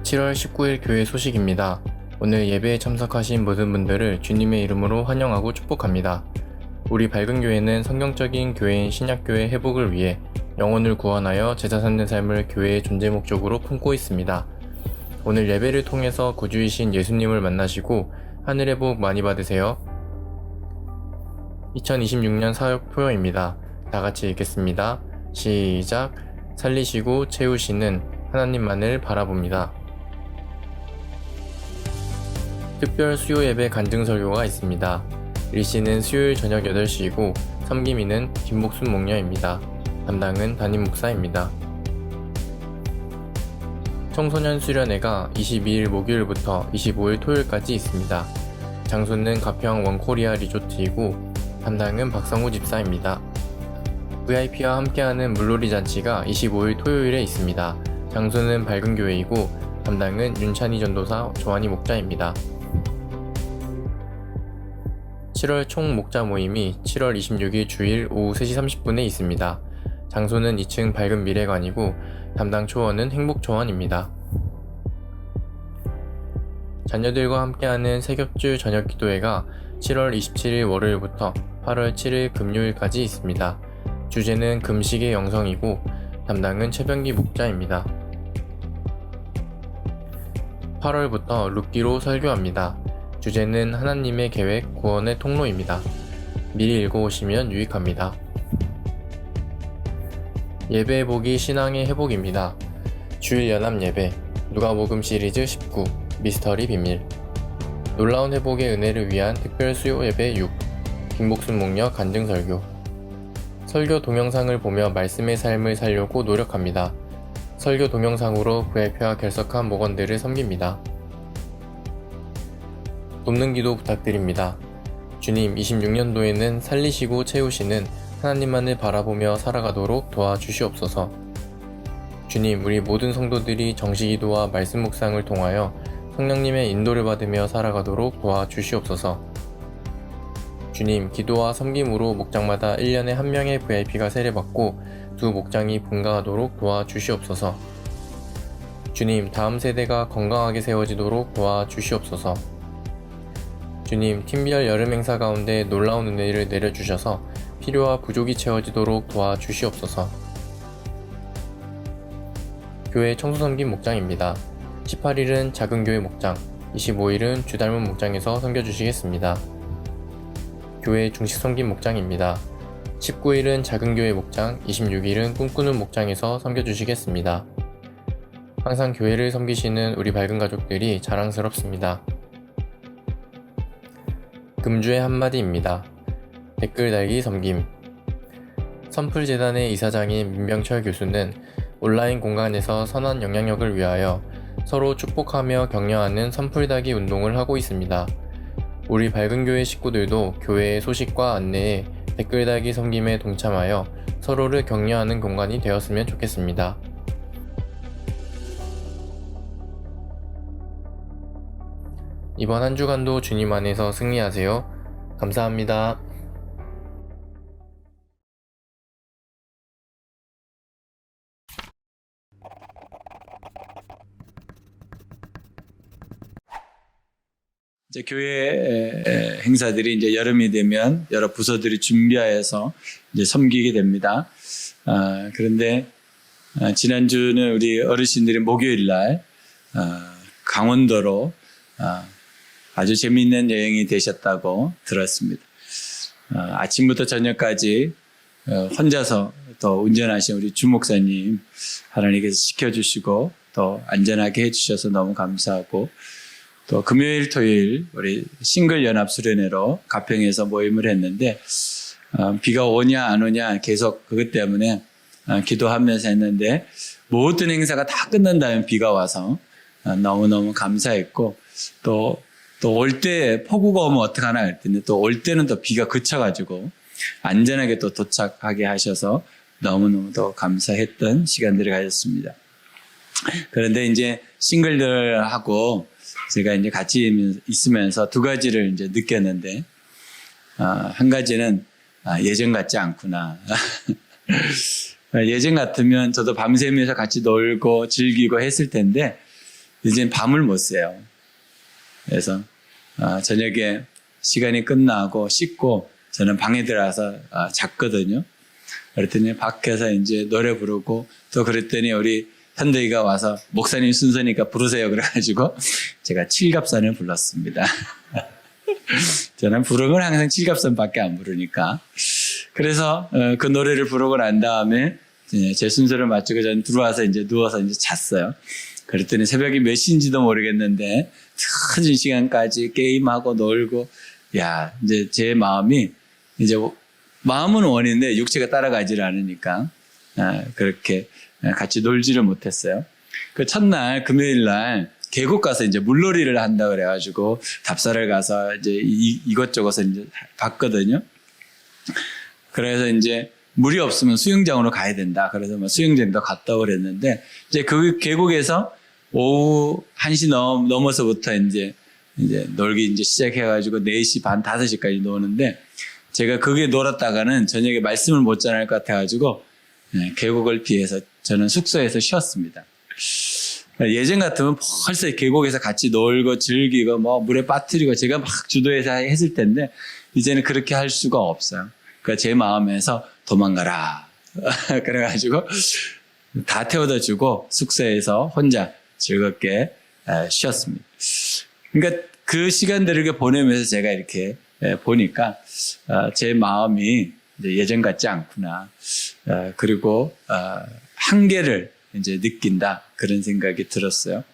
7월 19일 교회 소식입니다. 오늘 예배에 참석하신 모든 분들을 주님의 이름으로 환영하고 축복합니다. 우리 밝은 교회는 성경적인 교회인 신약교회 회복을 위해 영혼을 구원하여 제자 삼는 삶을 교회의 존재 목적으로 품고 있습니다. 오늘 예배를 통해서 구주이신 예수님을 만나시고 하늘의 복 많이 받으세요. 2026년 사역 표어입니다. 다 같이 읽겠습니다. 시작. 살리시고 채우시는 하나님만을 바라봅니다. 특별 수요 예배 간증 설교가 있습니다. 일시는 수요일 저녁 8시이고 섬김이는 김목순 목녀입니다. 담당은 담임 목사입니다. 청소년 수련회가 22일 목요일부터 25일 토요일까지 있습니다. 장소는 가평 원코리아 리조트이고 담당은 박성우 집사입니다. VIP와 함께하는 물놀이 잔치가 25일 토요일에 있습니다. 장소는 밝은 교회이고 담당은 윤찬희 전도사 조한희 목자입니다. 7월 총 목자 모임이 7월 26일 주일 오후 3시 30분에 있습니다. 장소는 2층 밝은 미래관이고 담당 초원은 행복초원입니다. 자녀들과 함께하는 새벽주 저녁 기도회가 7월 27일 월요일부터 8월 7일 금요일까지 있습니다. 주제는 금식의 영성이고 담당은 최병기 목자입니다. 8월부터 룻기로 설교합니다. 주제는 하나님의 계획, 구원의 통로입니다. 미리 읽어오시면 유익합니다. 예배 보기 신앙의 회복입니다. 주일 연합 예배, 누가복음 시리즈 19, 미스터리 비밀. 놀라운 회복의 은혜를 위한 특별 수요 예배 6, 김복순 목녀 간증 설교. 설교 동영상을 보며 말씀의 삶을 살려고 노력합니다. 설교 동영상으로 VIP와 결석한 목원들을 섬깁니다. 돕는 기도 부탁드립니다. 주님, 26년도에는 살리시고 채우시는 하나님만을 바라보며 살아가도록 도와주시옵소서. 주님, 우리 모든 성도들이 정시기도와 말씀 묵상을 통하여 성령님의 인도를 받으며 살아가도록 도와주시옵소서. 주님, 기도와 섬김으로 목장마다 1년에 1명의 VIP가 세례받고 2 목장이 분가하도록 도와주시옵소서. 주님, 다음 세대가 건강하게 세워지도록 도와주시옵소서. 주님, 팀별 여름 행사 가운데 놀라운 은혜를 내려주셔서 필요와 부족이 채워지도록 도와주시옵소서. 교회 청소섬김 목장입니다. 18일은 작은 교회 목장, 25일은 주닮은 목장에서 섬겨주시겠습니다. 교회 중식 섬김 목장입니다. 19일은 작은 교회 목장, 26일은 꿈꾸는 목장에서 섬겨주시겠습니다. 항상 교회를 섬기시는 우리 밝은 가족들이 자랑스럽습니다. 금주의 한마디입니다. 댓글 달기 섬김. 선풀재단의 이사장인 민병철 교수는 온라인 공간에서 선한 영향력을 위하여 서로 축복하며 격려하는 선풀달기 운동을 하고 있습니다. 우리 밝은 교회 식구들도 교회의 소식과 안내에 댓글 달기 섬김에 동참하여 서로를 격려하는 공간이 되었으면 좋겠습니다. 이번 한 주간도 주님 안에서 승리하세요. 감사합니다. 이제 교회 행사들이 이제 여름이 되면 여러 부서들이 준비하여서 이제 섬기게 됩니다. 그런데 지난주는 우리 어르신들이 목요일 날 강원도로 아주 재미있는 여행이 되셨다고 들었습니다. 아침부터 저녁까지 혼자서 또 운전하신 우리 주 목사님 하나님께서 지켜주시고 또 안전하게 해주셔서 너무 감사하고, 또 금요일 토요일 우리 싱글 연합 수련회로 가평에서 모임을 했는데 비가 오냐 안 오냐 계속 그것 때문에 기도하면서 했는데 모든 행사가 다 끝난 다음에 비가 와서 너무너무 감사했고, 또 올 때 폭우가 오면 어떡하나 했더니 또 올 때는 또 비가 그쳐가지고 안전하게 또 도착하게 하셔서 너무너무 더 감사했던 시간들을 가졌습니다. 그런데 이제 싱글들하고 제가 이제 같이 있으면서 2가지를 이제 느꼈는데, 한 가지는 예전 같지 않구나. 예전 같으면 저도 밤새면서 같이 놀고 즐기고 했을 텐데, 이제는 밤을 못 새요. 그래서 저녁에 시간이 끝나고 씻고 저는 방에 들어가서 잤거든요. 그랬더니 밖에서 이제 노래 부르고 또 그랬더니 우리 현대이가 와서 목사님 순서니까 부르세요. 그래가지고 제가 칠갑산을 불렀습니다. 저는 부르는 건 항상 칠갑산밖에 안 부르니까. 그래서 그 노래를 부르고 난 다음에 제 순서를 마치고 저는 들어와서 이제 누워서 이제 잤어요. 그랬더니 새벽이 몇 시인지도 모르겠는데 늦은 시간까지 게임하고 놀고, 야, 이제 제 마음이 이제 마음은 원인데 육체가 따라가지를 않으니까 그렇게 같이 놀지를 못했어요. 그 첫날 금요일 날 계곡 가서 이제 물놀이를 한다 그래가지고 답사를 가서 이제 이것저것을 이제 봤거든요. 그래서 이제 물이 없으면 수영장으로 가야 된다. 그래서 뭐 수영장도 갔다 그랬는데 이제 그 계곡에서 오후 1시 넘어서부터 이제 놀기 이제 시작해가지고 4시 반, 5시까지 노는데 제가 거기에 놀았다가는 저녁에 말씀을 못 전할 것 같아가지고 계곡을 피해서 저는 숙소에서 쉬었습니다. 예전 같으면 벌써 계곡에서 같이 놀고 즐기고 뭐 물에 빠뜨리고 제가 막 주도해서 했을 텐데 이제는 그렇게 할 수가 없어요. 그러니까 제 마음에서 도망가라. 그래가지고 다 태워다 주고 숙소에서 혼자 즐겁게 쉬었습니다. 그러니까 그 시간들을 이렇게 보내면서 제가 이렇게 보니까 제 마음이 이제 예전 같지 않구나. 그리고 한계를 이제 느낀다. 그런 생각이 들었어요.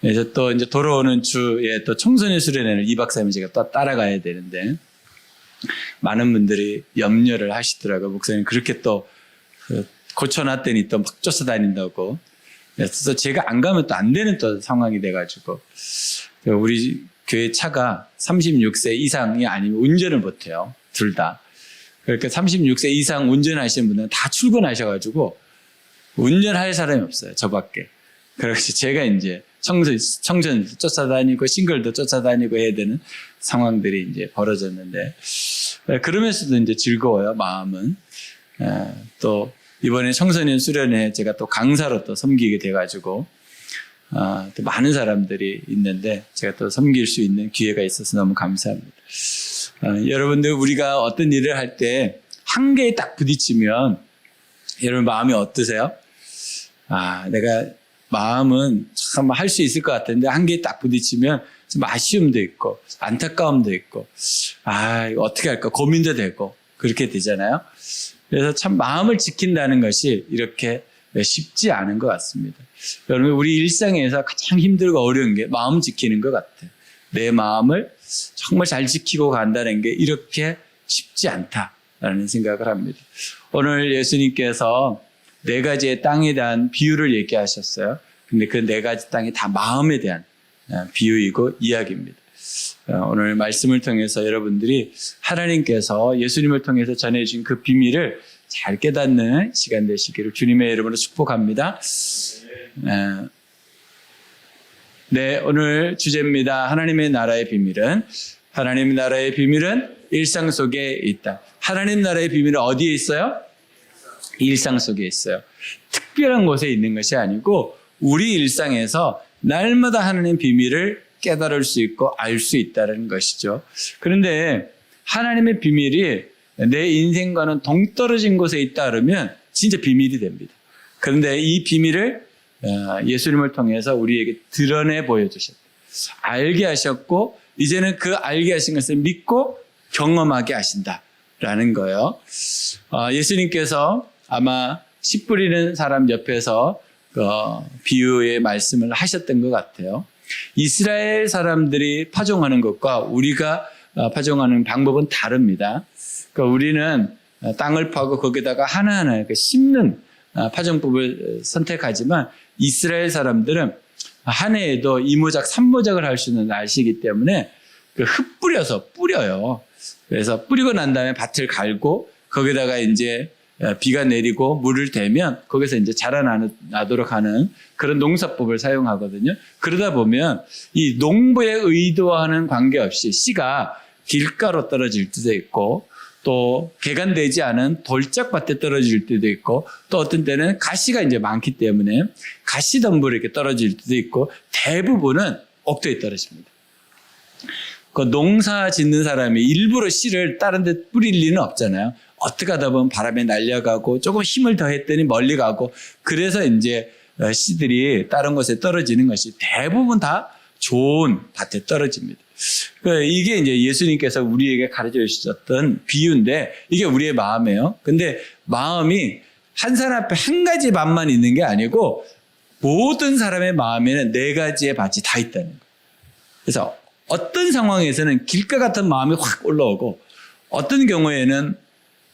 그래서 또 이제 돌아오는 주에 또 청소년 수련회를 2박 3일 제가 또 따라가야 되는데 많은 분들이 염려를 하시더라고요. 목사님 그렇게 또 고쳐놨더니 또 막 쫓아다닌다고. 그래서 제가 안 가면 또 안 되는 또 상황이 돼가지고 우리 교회 차가 36세 이상이 아니면 운전을 못해요. 둘 다. 그러니까 36세 이상 운전하시는 분들은 다 출근하셔가지고 운전할 사람이 없어요. 저밖에. 그래서 제가 이제 청전 쫓아다니고 싱글도 쫓아다니고 해야 되는 상황들이 이제 벌어졌는데 그러면서도 이제 즐거워요. 마음은. 또 이번에 청소년 수련회 제가 또 강사로 또 섬기게 돼가지고 또 많은 사람들이 있는데 제가 또 섬길 수 있는 기회가 있어서 너무 감사합니다. 여러분들 우리가 어떤 일을 할 때 한계에 딱 부딪히면 여러분 마음이 어떠세요? 내가 마음은 참 할 수 있을 것 같은데 한계에 딱 부딪히면 좀 아쉬움도 있고 안타까움도 있고 이거 어떻게 할까 고민도 되고 그렇게 되잖아요. 그래서 참 마음을 지킨다는 것이 이렇게 쉽지 않은 것 같습니다. 여러분 우리 일상에서 가장 힘들고 어려운 게 마음 지키는 것 같아요. 내 마음을 정말 잘 지키고 간다는 게 이렇게 쉽지 않다라는 생각을 합니다. 오늘 예수님께서 4가지의 땅에 대한 비유를 얘기하셨어요. 근데 그 4가지 땅이 다 마음에 대한 비유이고 이야기입니다. 오늘 말씀을 통해서 여러분들이 하나님께서 예수님을 통해서 전해주신 그 비밀을 잘 깨닫는 시간 되시기를 주님의 이름으로 축복합니다. 네, 오늘 주제입니다. 하나님의 나라의 비밀은 하나님 나라의 비밀은 일상 속에 있다. 하나님 나라의 비밀은 어디에 있어요? 일상 속에 있어요. 특별한 곳에 있는 것이 아니고 우리 일상에서 날마다 하나님 비밀을 깨달을 수 있고 알 수 있다는 것이죠. 그런데 하나님의 비밀이 내 인생과는 동떨어진 곳에 있다 그러면 진짜 비밀이 됩니다. 그런데 이 비밀을 예수님을 통해서 우리에게 드러내 보여주셨다. 알게 하셨고 이제는 그 알게 하신 것을 믿고 경험하게 하신다라는 거예요. 예수님께서 아마 씨 뿌리는 사람 옆에서 비유의 말씀을 하셨던 것 같아요. 이스라엘 사람들이 파종하는 것과 우리가 파종하는 방법은 다릅니다. 그러니까 우리는 땅을 파고 거기다가 하나하나 이렇게 심는 파종법을 선택하지만 이스라엘 사람들은 한 해에도 이모작, 삼모작을 할 수 있는 날씨이기 때문에 흩뿌려서 뿌려요. 그래서 뿌리고 난 다음에 밭을 갈고 거기다가 이제 비가 내리고 물을 대면 거기서 이제 자라나도록 하는 그런 농사법을 사용하거든요. 그러다 보면 이 농부의 의도와는 관계없이 씨가 길가로 떨어질 때도 있고 또 개간되지 않은 돌짝밭에 떨어질 때도 있고 또 어떤 때는 가시가 이제 많기 때문에 가시덤불에 이렇게 떨어질 때도 있고 대부분은 옥토에 떨어집니다. 그 농사 짓는 사람이 일부러 씨를 다른 데 뿌릴 리는 없잖아요. 어떻게 하다 보면 바람에 날려가고 조금 힘을 더했더니 멀리 가고 그래서 이제 씨들이 다른 곳에 떨어지는 것이 대부분 다 좋은 밭에 떨어집니다. 이게 이제 예수님께서 우리에게 가르쳐 주셨던 비유인데 이게 우리의 마음이에요. 근데 마음이 한 사람 앞에 한 가지 밭만 있는 게 아니고 모든 사람의 마음에는 네 가지의 밭이 다 있다는 거예요. 그래서 어떤 상황에서는 길가 같은 마음이 확 올라오고 어떤 경우에는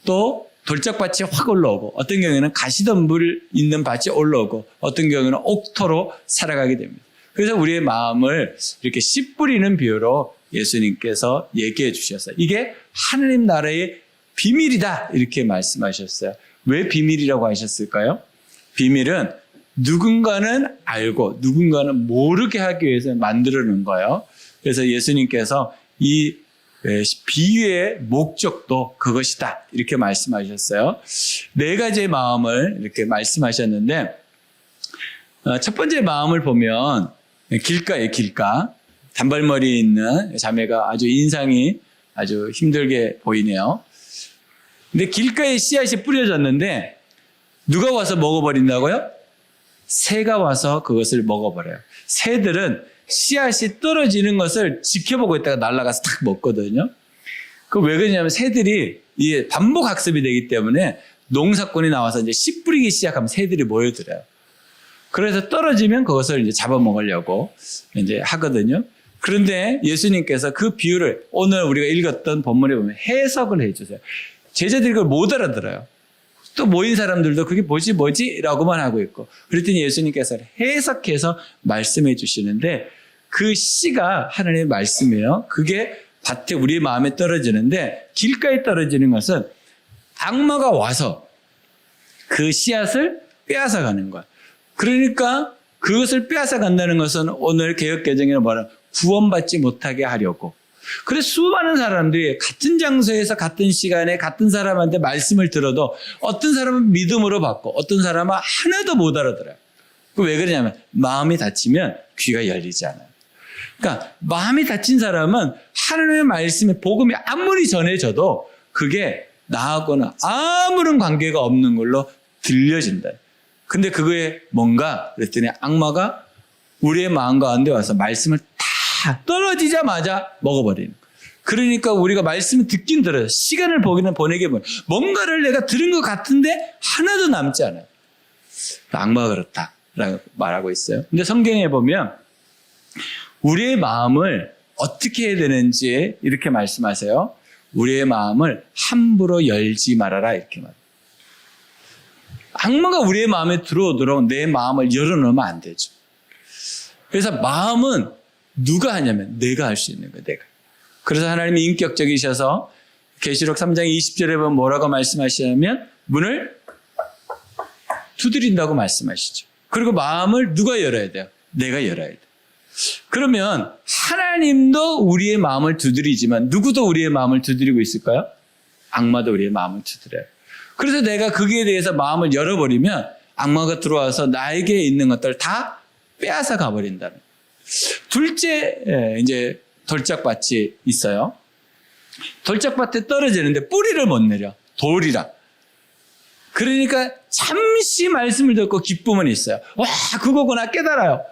또 돌짝밭이 확 올라오고 어떤 경우에는 가시덤불 있는 밭이 올라오고 어떤 경우에는 옥토로 살아가게 됩니다. 그래서 우리의 마음을 이렇게 씨 뿌리는 비유로 예수님께서 얘기해 주셨어요. 이게 하나님 나라의 비밀이다 이렇게 말씀하셨어요. 왜 비밀이라고 하셨을까요? 비밀은 누군가는 알고 누군가는 모르게 하기 위해서 만들어 놓은 거예요. 그래서 예수님께서 이 비유의 목적도 그것이다 이렇게 말씀하셨어요. 네 가지의 마음을 이렇게 말씀하셨는데 첫 번째 마음을 보면 길가예요. 길가. 단발머리에 있는 자매가 아주 인상이 아주 힘들게 보이네요. 근데 길가에 씨앗이 뿌려졌는데 누가 와서 먹어버린다고요? 새가 와서 그것을 먹어버려요. 새들은 씨앗이 떨어지는 것을 지켜보고 있다가 날아가서 탁 먹거든요. 그 왜 그러냐면 새들이 이게 반복 학습이 되기 때문에 농사꾼이 나와서 이제 씨 뿌리기 시작하면 새들이 모여들어요. 그래서 떨어지면 그것을 이제 잡아먹으려고 이제 하거든요. 그런데 예수님께서 그 비유를 오늘 우리가 읽었던 본문에 보면 해석을 해주세요. 제자들이 그걸 못 알아들어요. 또 모인 사람들도 그게 뭐지? 라고만 하고 있고. 그랬더니 예수님께서 해석해서 말씀해 주시는데 그 씨가 하나님의 말씀이에요. 그게 밭에 우리의 마음에 떨어지는데 길가에 떨어지는 것은 악마가 와서 그 씨앗을 빼앗아 가는 거야. 그러니까 그것을 빼앗아 간다는 것은 오늘 개혁개정에는 뭐라 구원받지 못하게 하려고. 그래서 수많은 사람들이 같은 장소에서 같은 시간에 같은 사람한테 말씀을 들어도 어떤 사람은 믿음으로 받고 어떤 사람은 하나도 못 알아들어요. 왜 그러냐면 마음이 닫히면 귀가 열리지 않아요. 그러니까 마음이 닫힌 사람은 하나님의 말씀에 복음이 아무리 전해져도 그게 나하고는 아무런 관계가 없는 걸로 들려진다. 근데 그거에 뭔가 그랬더니 악마가 우리의 마음 가운데 와서 말씀을 다 떨어지자마자 먹어버리는 거예요. 그러니까 우리가 말씀을 듣긴 들어요. 시간을 보내게 보면 뭔가를 내가 들은 것 같은데 하나도 남지 않아요. 악마가 그렇다라고 말하고 있어요. 근데 성경에 보면 우리의 마음을 어떻게 해야 되는지 이렇게 말씀하세요. 우리의 마음을 함부로 열지 말아라 이렇게 말해요. 악마가 우리의 마음에 들어오도록 내 마음을 열어놓으면 안 되죠. 그래서 마음은 누가 하냐면 내가 할 수 있는 거예요. 내가. 그래서 하나님이 인격적이셔서 계시록 3장 20절에 보면 뭐라고 말씀하시냐면 문을 두드린다고 말씀하시죠. 그리고 마음을 누가 열어야 돼요? 내가 열어야 돼요. 그러면 하나님도 우리의 마음을 두드리지만 누구도 우리의 마음을 두드리고 있을까요? 악마도 우리의 마음을 두드려요. 그래서 내가 거기에 대해서 마음을 열어버리면 악마가 들어와서 나에게 있는 것들을 다 빼앗아 가버린다는 거예요. 둘째, 이제 돌짝밭이 있어요. 돌짝밭에 떨어지는데 뿌리를 못 내려. 돌이라. 그러니까 잠시 말씀을 듣고 기쁨은 있어요. 와, 그거구나 깨달아요.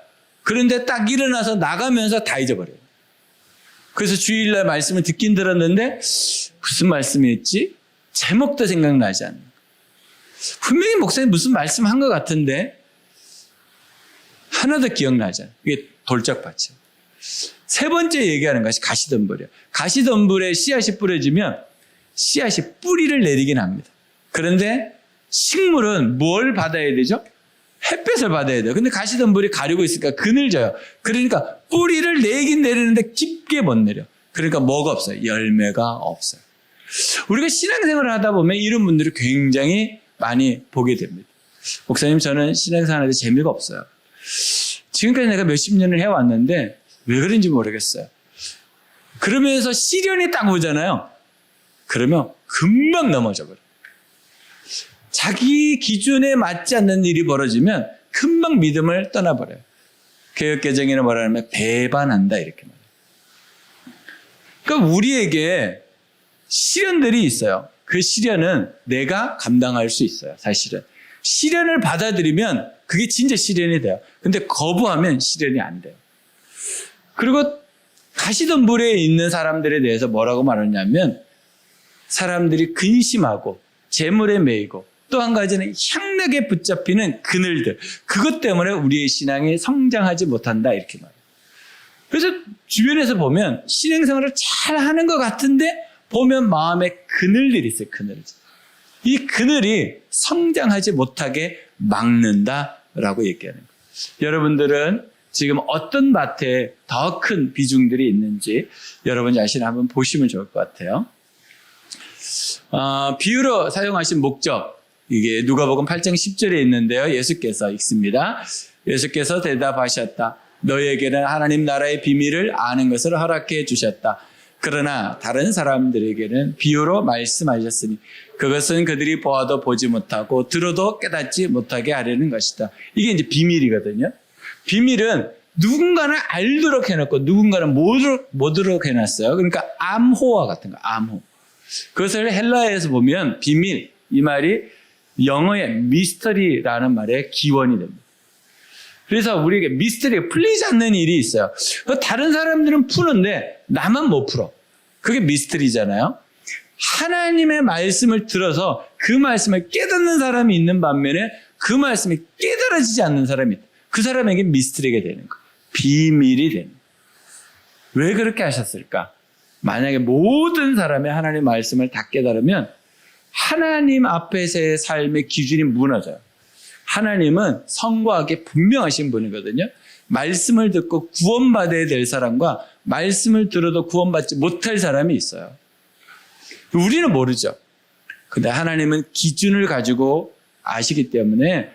그런데 딱 일어나서 나가면서 다 잊어버려요. 그래서 주일날 말씀을 듣긴 들었는데 무슨 말씀이었지? 제목도 생각나지 않는 거예요. 분명히 목사님 무슨 말씀한 것 같은데 하나도 기억나지 않아요. 이게 돌짝밭이에요. 세 번째 얘기하는 것이 가시덤불이에요. 가시덤불에 씨앗이 뿌려지면 씨앗이 뿌리를 내리긴 합니다. 그런데 식물은 뭘 받아야 되죠? 햇볕을 받아야 돼요. 근데 가시덤불이 가리고 있으니까 그늘져요. 그러니까 뿌리를 내긴 내리는데 깊게 못 내려. 그러니까 뭐가 없어요? 열매가 없어요. 우리가 신앙생활을 하다 보면 이런 분들이 굉장히 많이 보게 됩니다. 목사님, 저는 신앙생활 하는데 재미가 없어요. 지금까지 내가 몇십 년을 해왔는데 왜 그런지 모르겠어요. 그러면서 시련이 딱 오잖아요. 그러면 금방 넘어져 버려요. 자기 기준에 맞지 않는 일이 벌어지면 금방 믿음을 떠나버려요. 개혁개정에는 뭐라 하냐면 배반한다 이렇게 말해요. 그러니까 우리에게 시련들이 있어요. 그 시련은 내가 감당할 수 있어요. 사실은. 시련을 받아들이면 그게 진짜 시련이 돼요. 근데 거부하면 시련이 안 돼요. 그리고 가시덤불에 있는 사람들에 대해서 뭐라고 말하냐면 사람들이 근심하고 재물에 매이고 또 한 가지는 향락에 붙잡히는 그늘들. 그것 때문에 우리의 신앙이 성장하지 못한다 이렇게 말해요. 그래서 주변에서 보면 신앙생활을 잘 하는 것 같은데 보면 마음에 그늘들이 있어요. 그늘들. 이 그늘이 성장하지 못하게 막는다라고 얘기하는 거예요. 여러분들은 지금 어떤 밭에 더 큰 비중들이 있는지 여러분 자신 한번 보시면 좋을 것 같아요. 비유로 사용하신 목적, 이게 누가복음 8장 10절에 있는데요. 예수께서 읽습니다. 예수께서 대답하셨다. 너희에게는 하나님 나라의 비밀을 아는 것을 허락해 주셨다. 그러나 다른 사람들에게는 비유로 말씀하셨으니 그것은 그들이 보아도 보지 못하고 들어도 깨닫지 못하게 하려는 것이다. 이게 이제 비밀이거든요. 비밀은 누군가는 알도록 해놓고 누군가는 모르도록 해놨어요. 그러니까 암호와 같은 거, 암호. 그것을 헬라어에서 보면 비밀, 이 말이 영어의 미스터리라는 말의 기원이 됩니다. 그래서 우리에게 미스터리가 풀리지 않는 일이 있어요. 다른 사람들은 푸는데 나만 못 풀어. 그게 미스터리잖아요. 하나님의 말씀을 들어서 그 말씀을 깨닫는 사람이 있는 반면에 그 말씀이 깨달아지지 않는 사람이 있다. 그 사람에게 미스터리가 되는 거예요. 비밀이 되는 거예요. 왜 그렇게 하셨을까? 만약에 모든 사람이 하나님의 말씀을 다 깨달으면 하나님 앞에서의 삶의 기준이 무너져요. 하나님은 선과하게 분명하신 분이거든요. 말씀을 듣고 구원받아야 될 사람과 말씀을 들어도 구원받지 못할 사람이 있어요. 우리는 모르죠. 근데 하나님은 기준을 가지고 아시기 때문에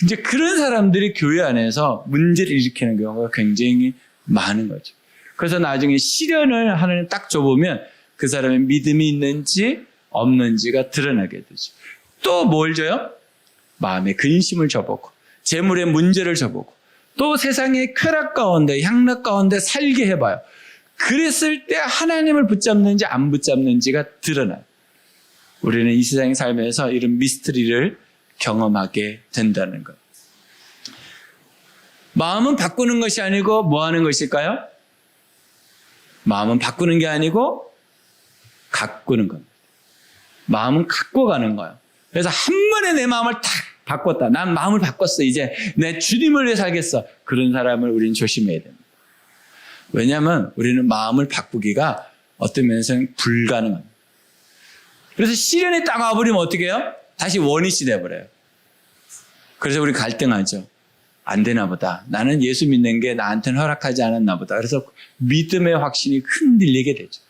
이제 그런 사람들이 교회 안에서 문제를 일으키는 경우가 굉장히 많은 거죠. 그래서 나중에 시련을 하나님 딱 줘보면 그 사람의 믿음이 있는지 없는지가 드러나게 되죠. 또 뭘 줘요? 마음의 근심을 줘보고 재물의 문제를 줘보고 또 세상의 쾌락 가운데 향락 가운데 살게 해봐요. 그랬을 때 하나님을 붙잡는지 안 붙잡는지가 드러나요. 우리는 이 세상에 살면서 이런 미스터리를 경험하게 된다는 것. 마음은 바꾸는 것이 아니고 뭐 하는 것일까요? 마음은 바꾸는 게 아니고 가꾸는 겁니다. 마음은 갖고 가는 거예요. 그래서 한 번에 내 마음을 탁 바꿨다. 난 마음을 바꿨어. 이제 내 주님을 위해 살겠어. 그런 사람을 우리는 조심해야 됩니다. 왜냐하면 우리는 마음을 바꾸기가 어떤 면에서는 불가능합니다. 그래서 시련이 딱 와버리면 어떻게 해요? 다시 원위치 돼버려요. 그래서 우리 갈등하죠. 안 되나 보다. 나는 예수 믿는 게 나한테는 허락하지 않았나 보다. 그래서 믿음의 확신이 흔들리게 되죠.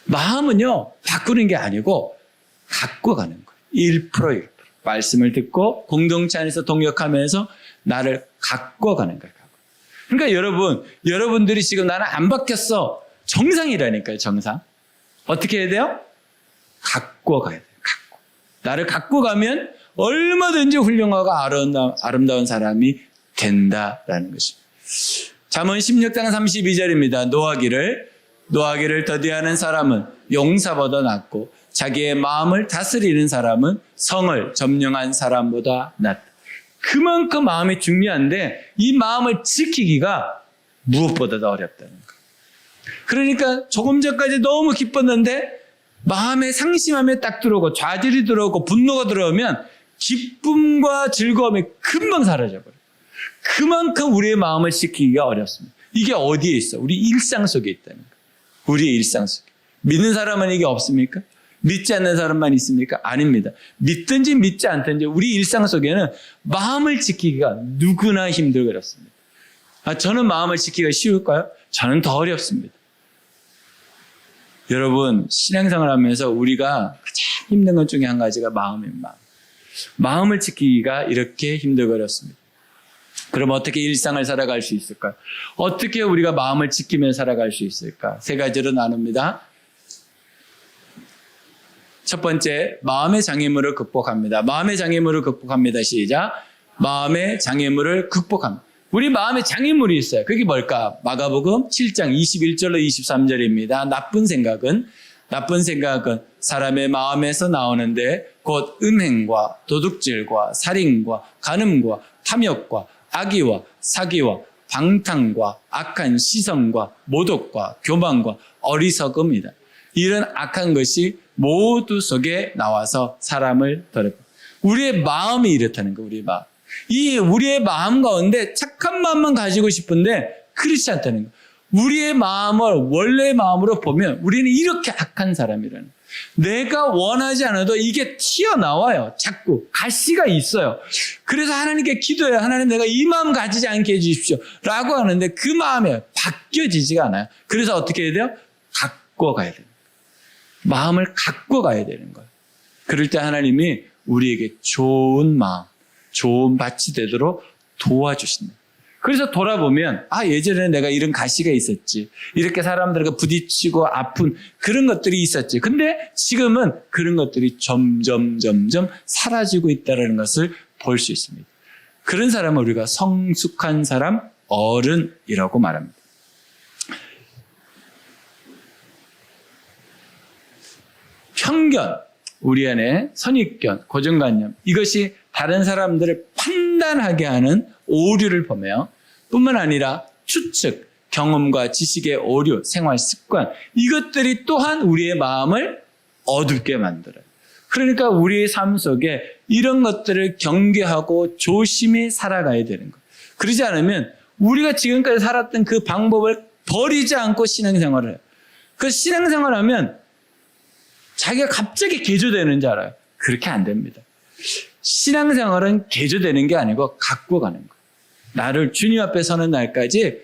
마음은요, 바꾸는 게 아니고 갖고 가는 거예요. 1%, 1%. 말씀을 듣고 공동체 안에서 동역하면서 나를 갖고 가는 거예요. 그러니까 여러분들이 지금 나는 안 바뀌었어. 정상이라니까요, 정상. 어떻게 해야 돼요? 갖고 가야 돼요, 갖고. 나를 갖고 가면 얼마든지 훌륭하고 아름다운 사람이 된다라는 것입니다. 잠언 16장 32절입니다. 노하기를 더디하는 사람은 용사보다 낫고 자기의 마음을 다스리는 사람은 성을 점령한 사람보다 낫다. 그만큼 마음이 중요한데 이 마음을 지키기가 무엇보다도 어렵다는 거예요. 그러니까 조금 전까지 너무 기뻤는데 마음에 상심함에 딱 들어오고 좌절이 들어오고 분노가 들어오면 기쁨과 즐거움이 금방 사라져버려요. 그만큼 우리의 마음을 지키기가 어렵습니다. 이게 어디에 있어? 우리 일상 속에 있다는 거예요. 우리의 일상 속에. 믿는 사람은 이게 없습니까? 믿지 않는 사람만 있습니까? 아닙니다. 믿든지 믿지 않든지 우리 일상 속에는 마음을 지키기가 누구나 힘들고 그렇습니다. 저는 마음을 지키기가 쉬울까요? 저는 더 어렵습니다. 여러분, 신앙생활 하면서 우리가 가장 힘든 것 중에 한 가지가 마음입니다. 마음을 지키기가 이렇게 힘들고 어렵습니다. 그럼 어떻게 일상을 살아갈 수 있을까요? 어떻게 우리가 마음을 지키며 살아갈 수 있을까? 세 가지로 나눕니다. 첫 번째, 마음의 장애물을 극복합니다. 마음의 장애물을 극복합니다. 시작. 마음의 장애물을 극복합니다. 우리 마음에 장애물이 있어요. 그게 뭘까? 마가복음 7장 21절로 23절입니다. 나쁜 생각은 사람의 마음에서 나오는데 곧 음행과 도둑질과 살인과 간음과 탐욕과 악의와 사기와 방탕과 악한 시선과 모독과 교만과 어리석음이다. 이런 악한 것이 모두 속에 나와서 사람을 더럽혀. 우리의 마음이 이렇다는 거, 우리의 마음. 이 우리의 마음 가운데 착한 마음만 가지고 싶은데 그렇지 않다는 거. 우리의 마음을 원래의 마음으로 보면 우리는 이렇게 악한 사람이라는 거예요. 내가 원하지 않아도 이게 튀어나와요. 자꾸 가시가 있어요. 그래서 하나님께 기도해요. 하나님, 내가 이 마음 가지지 않게 해주십시오 라고 하는데 그 마음이 바뀌어지지가 않아요. 그래서 어떻게 해야 돼요? 갖고 가야 돼요. 마음을 갖고 가야 되는 거예요. 그럴 때 하나님이 우리에게 좋은 마음, 좋은 밭이 되도록 도와주신다. 그래서 돌아보면 예전에 내가 이런 가시가 있었지. 이렇게 사람들과 부딪히고 아픈 그런 것들이 있었지. 근데 지금은 그런 것들이 점점 사라지고 있다는 것을 볼 수 있습니다. 그런 사람을 우리가 성숙한 사람, 어른이라고 말합니다. 편견, 우리 안에 선입견, 고정관념, 이것이 다른 사람들을 판단하게 하는 오류를 보며 뿐만 아니라 추측, 경험과 지식의 오류, 생활 습관, 이것들이 또한 우리의 마음을 어둡게 만들어요. 그러니까 우리의 삶 속에 이런 것들을 경계하고 조심히 살아가야 되는 거예요. 그러지 않으면 우리가 지금까지 살았던 그 방법을 버리지 않고 신앙생활을 해요. 그 신앙생활을 하면 자기가 갑자기 개조되는 줄 알아요. 그렇게 안 됩니다. 신앙생활은 개조되는 게 아니고 갖고 가는 거예요. 나를 주님 앞에 서는 날까지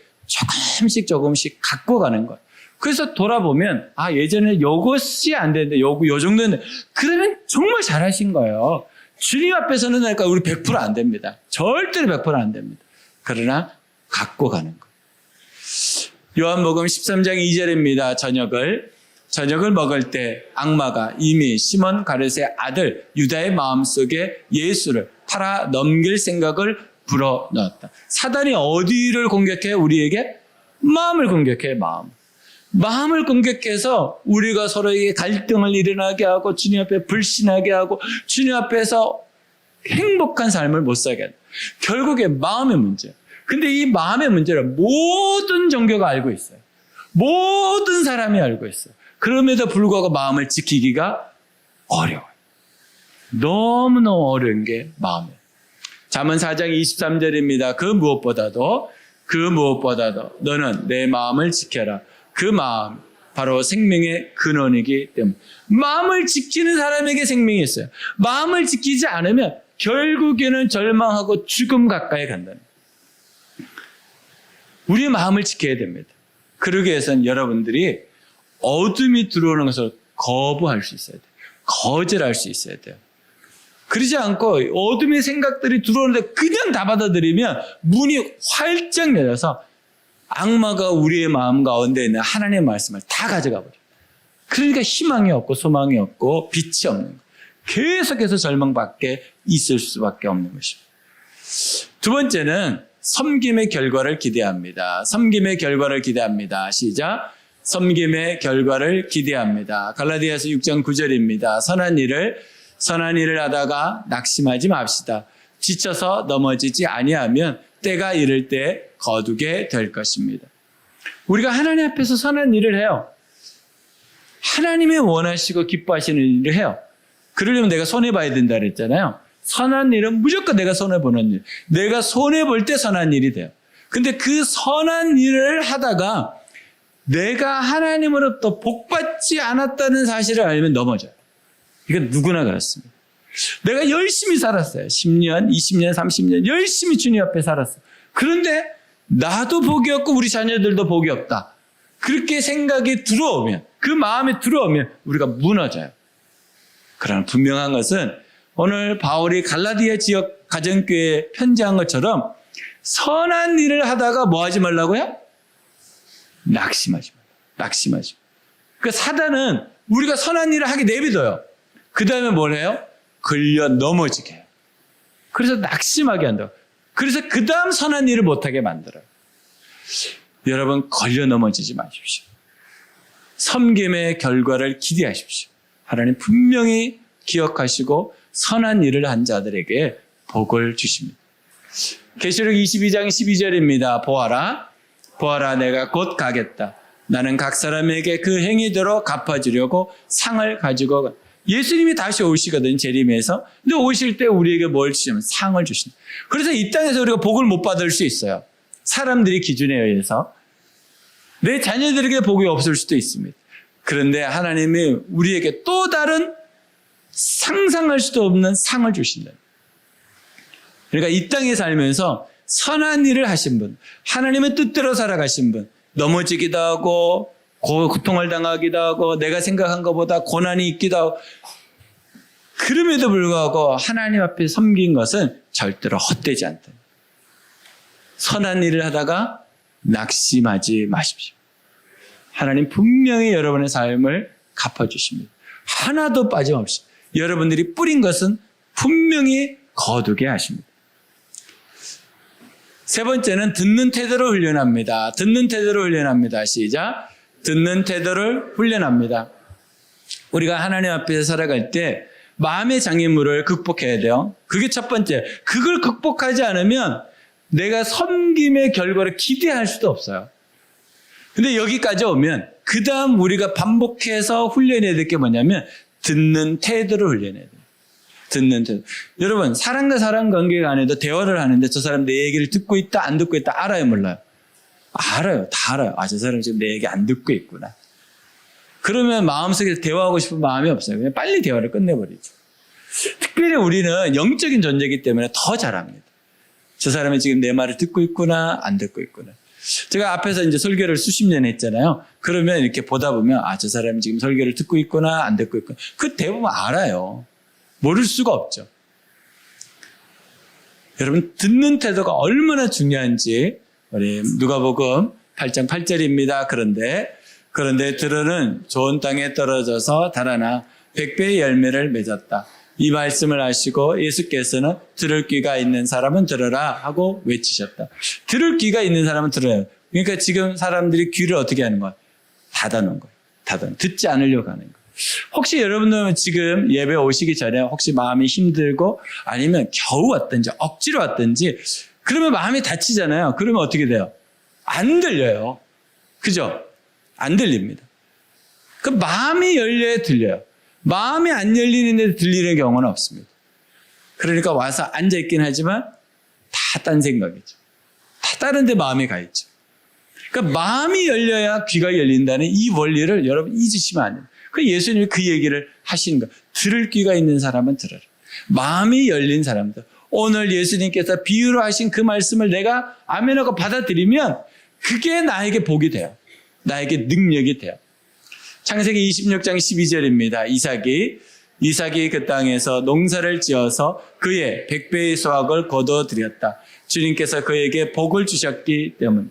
조금씩 갖고 가는 거예요. 그래서 돌아보면 예전에 이것이 안 되는데 요 정도는 그러면 정말 잘하신 거예요. 주님 앞에 서는 날까지 우리 100% 안 됩니다. 절대로 100% 안 됩니다. 그러나 갖고 가는 거예요. 요한복음 13장 2절입니다. 저녁을 먹을 때 악마가 이미 시몬 가룟의 아들 유다의 마음속에 예수를 팔아 넘길 생각을 불어넣었다. 사단이 어디를 공격해? 우리에게 마음을 공격해. 마음을 공격해서 우리가 서로에게 갈등을 일어나게 하고 주님 앞에 불신하게 하고 주님 앞에서 행복한 삶을 못 살게 한다. 결국에 마음의 문제예요. 근데 이 마음의 문제를 모든 종교가 알고 있어요. 모든 사람이 알고 있어요. 그럼에도 불구하고 마음을 지키기가 어려워요. 너무너무 어려운 게 마음이에요. 잠언 4장 23절입니다. 그 무엇보다도 너는 내 마음을 지켜라. 그 마음 바로 생명의 근원이기 때문에 마음을 지키는 사람에게 생명이 있어요. 마음을 지키지 않으면 결국에는 절망하고 죽음 가까이 간다는 거예요. 우리 마음을 지켜야 됩니다. 그러기 위해서는 여러분들이 어둠이 들어오는 것을 거부할 수 있어야 돼요. 거절할 수 있어야 돼요. 그러지 않고 어둠의 생각들이 들어오는데 그냥 다 받아들이면 문이 활짝 열려서 악마가 우리의 마음 가운데 있는 하나님의 말씀을 다 가져가 버려요. 그러니까 희망이 없고 소망이 없고 빛이 없는 거예요. 계속해서 절망밖에 있을 수밖에 없는 것입니다. 두 번째는 섬김의 결과를 기대합니다. 시작. 섬김의 결과를 기대합니다. 갈라디아서 6장 9절입니다. 선한 일을 하다가 낙심하지 맙시다. 지쳐서 넘어지지 아니하면 때가 이를 때 거두게 될 것입니다. 우리가 하나님 앞에서 선한 일을 해요. 하나님이 원하시고 기뻐하시는 일을 해요. 그러려면 내가 손해봐야 된다 그랬잖아요. 선한 일은 무조건 내가 손해보는 일. 내가 손해볼 때 선한 일이 돼요. 근데 그 선한 일을 하다가 내가 하나님으로부터 복받지 않았다는 사실을 알면 넘어져요. 이건 누구나 그렇습니다. 내가 열심히 살았어요. 10년, 20년, 30년 열심히 주님 앞에 살았어요. 그런데 나도 복이 없고 우리 자녀들도 복이 없다. 그렇게 생각이 들어오면, 그 마음에 들어오면 우리가 무너져요. 그러나 분명한 것은 오늘 바울이 갈라디아 지역 가정교회에 편지한 것처럼 선한 일을 하다가 뭐 하지 말라고요? 낙심하지 말라고. 그러니까 사단은 우리가 선한 일을 하게 내비둬요. 그 다음에 뭘 해요? 걸려 넘어지게 해요. 그래서 낙심하게 한다고. 그래서 그 다음 선한 일을 못하게 만들어요. 여러분, 걸려 넘어지지 마십시오. 섬김의 결과를 기대하십시오. 하나님 분명히 기억하시고 선한 일을 한 자들에게 복을 주십니다. 계시록 22장 12절입니다. 보아라, 보아라, 내가 곧 가겠다. 나는 각 사람에게 그 행위대로 갚아주려고 상을 가지고 가. 예수님이 다시 오시거든요, 재림에서. 근데 오실 때 우리에게 뭘 주시냐면 상을 주신다. 그래서 이 땅에서 우리가 복을 못 받을 수 있어요. 사람들이 기준에 의해서. 내 자녀들에게 복이 없을 수도 있습니다. 그런데 하나님이 우리에게 또 다른 상상할 수도 없는 상을 주신다. 그러니까 이 땅에 살면서 선한 일을 하신 분, 하나님의 뜻대로 살아가신 분, 넘어지기도 하고 고통을 당하기도 하고 내가 생각한 것보다 고난이 있기도 하고, 그럼에도 불구하고 하나님 앞에 섬긴 것은 절대로 헛되지 않다. 선한 일을 하다가 낙심하지 마십시오. 하나님 분명히 여러분의 삶을 갚아주십니다. 하나도 빠짐없이 여러분들이 뿌린 것은 분명히 거두게 하십니다. 세 번째는 듣는 태도를 훈련합니다. 듣는 태도를 훈련합니다. 시작. 듣는 태도를 훈련합니다. 우리가 하나님 앞에서 살아갈 때 마음의 장애물을 극복해야 돼요. 그게 첫 번째. 그걸 극복하지 않으면 내가 섬김의 결과를 기대할 수도 없어요. 근데 여기까지 오면 그 다음 우리가 반복해서 훈련해야 될 게 뭐냐면 듣는 태도를 훈련해야 돼요. 듣는 태도. 여러분, 사람과 사람 관계가 안에도 대화를 하는데 저 사람 내 얘기를 듣고 있다 안 듣고 있다 알아요 몰라요? 알아요. 다 알아요. 아, 저 사람 지금 내 얘기 안 듣고 있구나. 그러면 마음속에 대화하고 싶은 마음이 없어요. 그냥 빨리 대화를 끝내버리죠. 특별히 우리는 영적인 존재이기 때문에 더 잘합니다. 저 사람이 지금 내 말을 듣고 있구나 안 듣고 있구나. 제가 앞에서 이제 설교를 수십 년 했잖아요. 그러면 이렇게 보다 보면 아, 저 사람이 지금 설교를 듣고 있구나 안 듣고 있구나. 그 대부분 알아요. 모를 수가 없죠. 여러분, 듣는 태도가 얼마나 중요한지 우리 누가복음 8장 8절입니다. 그런데 들으는 좋은 땅에 떨어져서 달아나 100배의 열매를 맺었다. 이 말씀을 하시고 예수께서는 들을 귀가 있는 사람은 들으라 하고 외치셨다. 들을 귀가 있는 사람은 들어요. 그러니까 지금 사람들이 귀를 어떻게 하는 거야? 닫아놓은 거예요. 듣지 않으려고 하는 거예요. 혹시 여러분들 지금 예배 오시기 전에 혹시 마음이 힘들고 아니면 겨우 왔든지 억지로 왔든지 그러면 마음이 다치잖아요. 그러면 어떻게 돼요? 안 들려요. 그죠? 안 들립니다. 그 마음이 열려야 들려요. 마음이 안 열리는데 들리는 경우는 없습니다. 그러니까 와서 앉아있긴 하지만 다 딴 생각이죠. 다 다른 데 마음이 가 있죠. 그러니까 마음이 열려야 귀가 열린다는 이 원리를 여러분 잊으시면 안 돼요. 그 예수님이 그 얘기를 하시는 거예요. 들을 귀가 있는 사람은 들어라. 마음이 열린 사람들. 오늘 예수님께서 비유로 하신 그 말씀을 내가 아멘하고 받아들이면 그게 나에게 복이 돼요. 나에게 능력이 돼요. 창세기 26장 12절입니다. 이삭이 그 땅에서 농사를 지어서 그의 100배의 수확을 거둬들였다. 주님께서 그에게 복을 주셨기 때문에.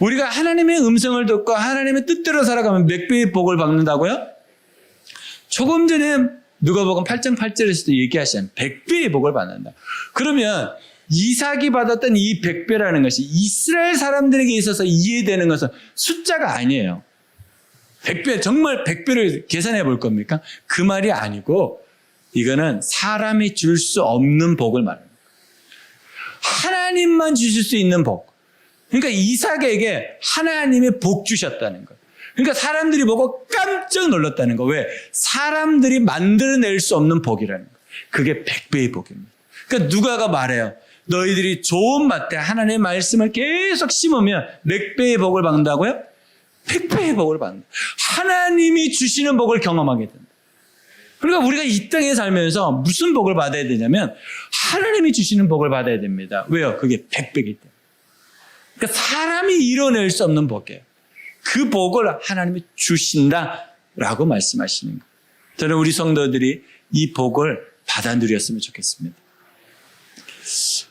우리가 하나님의 음성을 듣고 하나님의 뜻대로 살아가면 몇 배의 복을 받는다고요? 조금 전에 누가복음 8장 8절에서도 얘기하시잖아요. 100배의 복을 받는다. 그러면 이삭이 받았던 이 100배라는 것이 이스라엘 사람들에게 있어서 이해되는 것은 숫자가 아니에요. 100배, 정말 100배를 계산해 볼 겁니까? 그 말이 아니고 이거는 사람이 줄 수 없는 복을 말합니다. 하나님만 주실 수 있는 복. 그러니까 이삭에게 하나님의 복 주셨다는 거예요. 그러니까 사람들이 보고 깜짝 놀랐다는 거. 왜? 사람들이 만들어낼 수 없는 복이라는 거예요. 그게 100배의 복입니다. 그러니까 누가가 말해요. 너희들이 좋은 밭에 하나님의 말씀을 계속 심으면 몇 배의 복을 받는다고요? 100배의 복을 받는다. 하나님이 주시는 복을 경험하게 된다. 그러니까 우리가 이 땅에 살면서 무슨 복을 받아야 되냐면 하나님이 주시는 복을 받아야 됩니다. 왜요? 그게 100배이기 때문에. 그러니까 사람이 이뤄낼 수 없는 복이에요. 그 복을 하나님이 주신다라고 말씀하시는 거예요. 저는 우리 성도들이 이 복을 받아 누렸으면 좋겠습니다.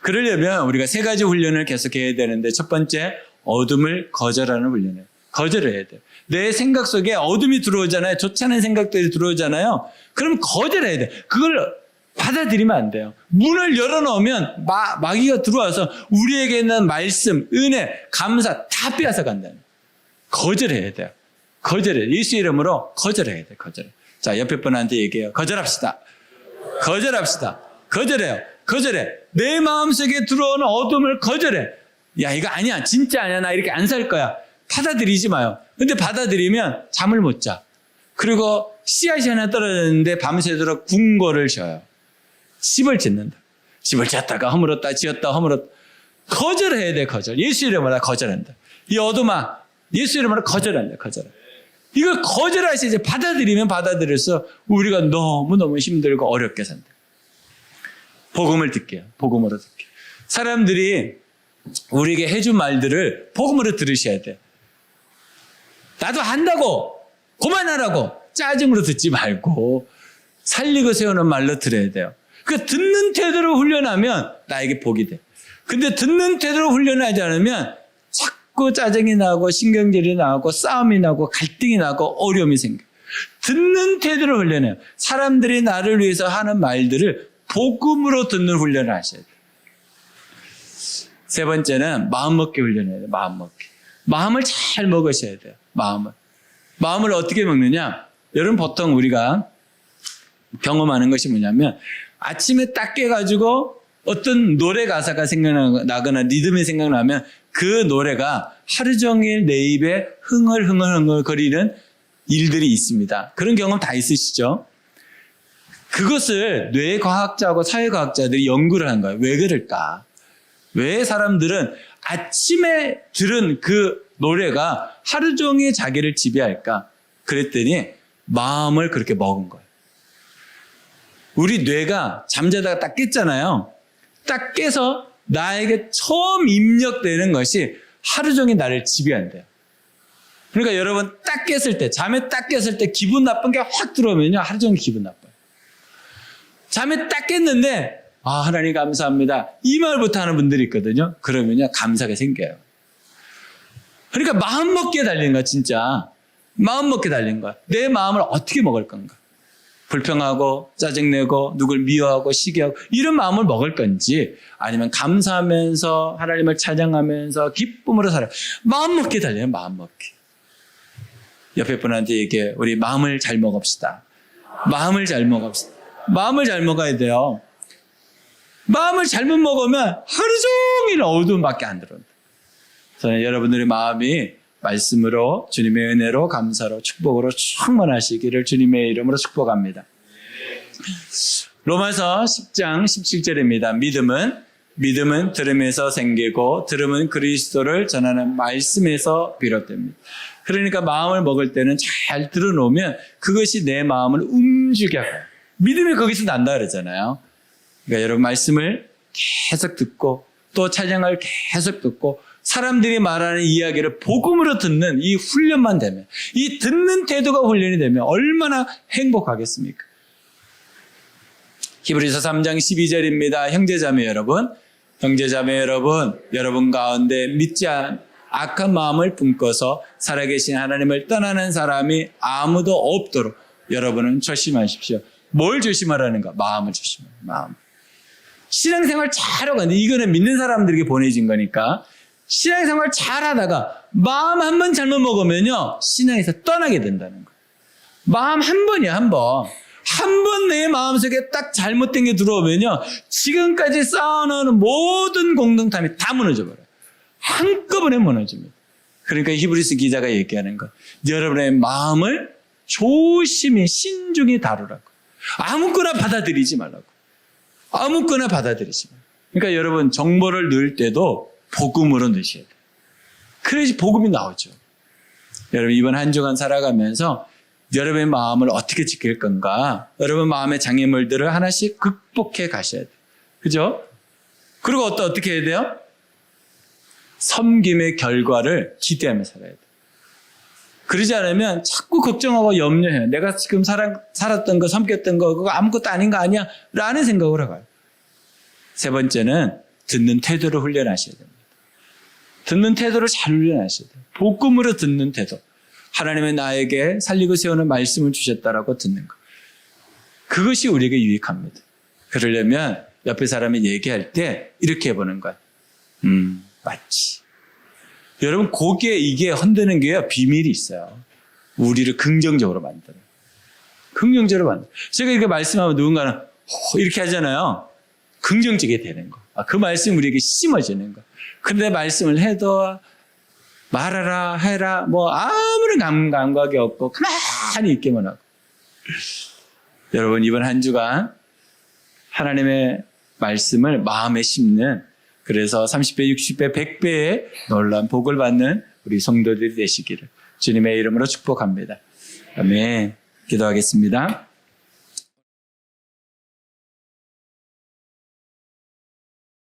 그러려면 우리가 세 가지 훈련을 계속해야 되는데 첫 번째, 어둠을 거절하는 훈련이에요. 거절해야 돼요. 내 생각 속에 어둠이 들어오잖아요. 좋지 않은 생각들이 들어오잖아요. 그럼 거절해야 돼요. 그걸 받아들이면 안 돼요. 문을 열어놓으면 마귀가 들어와서 우리에게 있는 말씀, 은혜, 감사 다 빼앗아 간다는 거예요. 거절해야 돼요. 거절해요. 예수 이름으로 거절해야 돼요. 거절. 자, 옆에 분한테 얘기해요. 거절합시다. 거절합시다. 거절해요. 거절해. 내 마음속에 들어오는 어둠을 거절해. 야, 이거 아니야. 진짜 아니야. 나 이렇게 안 살 거야. 받아들이지 마요. 근데 받아들이면 잠을 못 자. 그리고 씨앗이 하나 떨어졌는데 밤새도록 궁궐을 져요. 집을 짓는다. 집을 짓다가 허물었다, 지었다, 허물었다. 거절해야 돼, 거절. 예수 이름으로 거절한다. 이 어둠아, 예수 이름으로 거절한다, 거절. 이걸 거절하시 이제 받아들이면 받아들여서 우리가 너무너무 힘들고 어렵게 산다. 복음을 듣게요. 복음으로 듣게. 사람들이 우리에게 해준 말들을 복음으로 들으셔야 돼요. 나도 한다고, 그만하라고 짜증으로 듣지 말고 살리고 세우는 말로 들어야 돼요. 그 듣는 태도로 훈련하면 나에게 복이 돼. 근데 듣는 태도로 훈련하지 않으면 자꾸 짜증이 나고 신경질이 나고 싸움이 나고 갈등이 나고 어려움이 생겨. 듣는 태도로 훈련해요. 사람들이 나를 위해서 하는 말들을 복음으로 듣는 훈련을 하셔야 돼요. 세 번째는 마음먹기 훈련해야 돼요. 마음먹기. 마음을 잘 먹으셔야 돼요. 마음을 어떻게 먹느냐? 여러분 보통 우리가 경험하는 것이 뭐냐면 아침에 딱 깨가지고 어떤 노래 가사가 생각나거나 리듬이 생각나면 그 노래가 하루 종일 내 입에 흥얼흥얼 거리는 일들이 있습니다. 그런 경험 다 있으시죠? 그것을 뇌과학자하고 사회과학자들이 연구를 한 거예요. 왜 그럴까? 왜 사람들은 아침에 들은 그 노래가 하루 종일 자기를 지배할까? 그랬더니 마음을 그렇게 먹은 거예요. 우리 뇌가 잠자다가 딱 깼잖아요. 딱 깨서 나에게 처음 입력되는 것이 하루 종일 나를 지배한대요. 그러니까 여러분 딱 깼을 때, 잠에 딱 깼을 때 기분 나쁜 게 확 들어오면요. 하루 종일 기분 나빠요. 잠에 딱 깼는데 하나님 감사합니다. 이 말부터 하는 분들이 있거든요. 그러면요. 감사가 생겨요. 그러니까 마음 먹기에 달린 거야, 진짜. 마음 먹기에 달린 거야. 내 마음을 어떻게 먹을 건가? 불평하고 짜증내고 누굴 미워하고 시기하고 이런 마음을 먹을 건지 아니면 감사하면서 하나님을 찬양하면서 기쁨으로 살아. 마음 먹기에 달려요. 마음 먹기. 옆에 분한테 얘기해. 우리 마음을 잘 먹읍시다. 마음을 잘 먹읍시다. 마음을 잘 먹어야 돼요. 마음을 잘못 먹으면 하루 종일 어두움밖에 안 들어온다. 저는 여러분들의 마음이 말씀으로 주님의 은혜로 감사로 축복으로 충만하시기를 주님의 이름으로 축복합니다. 로마서 10장 17절입니다. 믿음은 들음에서 생기고 들음은 그리스도를 전하는 말씀에서 비롯됩니다. 그러니까 마음을 먹을 때는 잘 들어놓으면 그것이 내 마음을 움직여요. 믿음이 거기서 난다 그러잖아요. 그러니까 여러분 말씀을 계속 듣고 또 찬양을 계속 듣고 사람들이 말하는 이야기를 복음으로 듣는 이 훈련만 되면, 이 듣는 태도가 훈련이 되면 얼마나 행복하겠습니까? 히브리서 3장 12절입니다. 형제자매 여러분, 여러분 가운데 믿지 않은 악한 마음을 품고서 살아계신 하나님을 떠나는 사람이 아무도 없도록 여러분은 조심하십시오. 뭘 조심하라는가? 마음을 조심하라. 마음. 신앙생활 잘하고 있는데 이거는 믿는 사람들에게 보내진 거니까 신앙생활 잘하다가 마음 한 번 잘못 먹으면요 신앙에서 떠나게 된다는 거예요. 마음 한 번이야. 한 번 내 마음속에 딱 잘못된 게 들어오면요 지금까지 쌓아놓은 모든 공동탐이 다 무너져 버려요. 한꺼번에 무너집니다. 그러니까 히브리서 기자가 얘기하는 거, 여러분의 마음을 조심히 신중히 다루라고. 아무거나 받아들이지 말라고. 아무거나 받아들이지 말라고. 그러니까 여러분 정보를 넣을 때도 복음으로 넣으셔야 돼요. 그래야지 복음이 나오죠. 여러분 이번 한 주간 살아가면서 여러분의 마음을 어떻게 지킬 건가? 여러분 마음의 장애물들을 하나씩 극복해 가셔야 돼요. 그죠? 그리고 어떻게 해야 돼요? 섬김의 결과를 기대하며 살아야 돼요. 그러지 않으면 자꾸 걱정하고 염려해요. 내가 지금 살았던 거, 섬겼던 거, 그거 아무것도 아닌 거 아니야? 라는 생각을 해가요. 세 번째는 듣는 태도를 훈련하셔야 됩니다. 듣는 태도를 잘 훈련하셔야 돼요. 복음으로 듣는 태도. 하나님은 나에게 살리고 세우는 말씀을 주셨다라고 듣는 것. 그것이 우리에게 유익합니다. 그러려면 옆에 사람이 얘기할 때 이렇게 해보는 거야. 맞지. 여러분, 거기에 이게 흔드는 게요, 비밀이 있어요. 우리를 긍정적으로 만들어요. 긍정적으로 만들어요. 제가 이렇게 말씀하면 누군가는 이렇게 하잖아요. 긍정적이 되는 거. 그 말씀이 우리에게 심어지는 거. 근데 말씀을 해도 말하라, 해라, 뭐 아무런 감각이 없고 가만히 있기만 하고. 여러분, 이번 한 주간 하나님의 말씀을 마음에 심는, 그래서 30배, 60배, 100배의 놀라운 복을 받는 우리 성도들이 되시기를 주님의 이름으로 축복합니다. 아멘. 기도하겠습니다.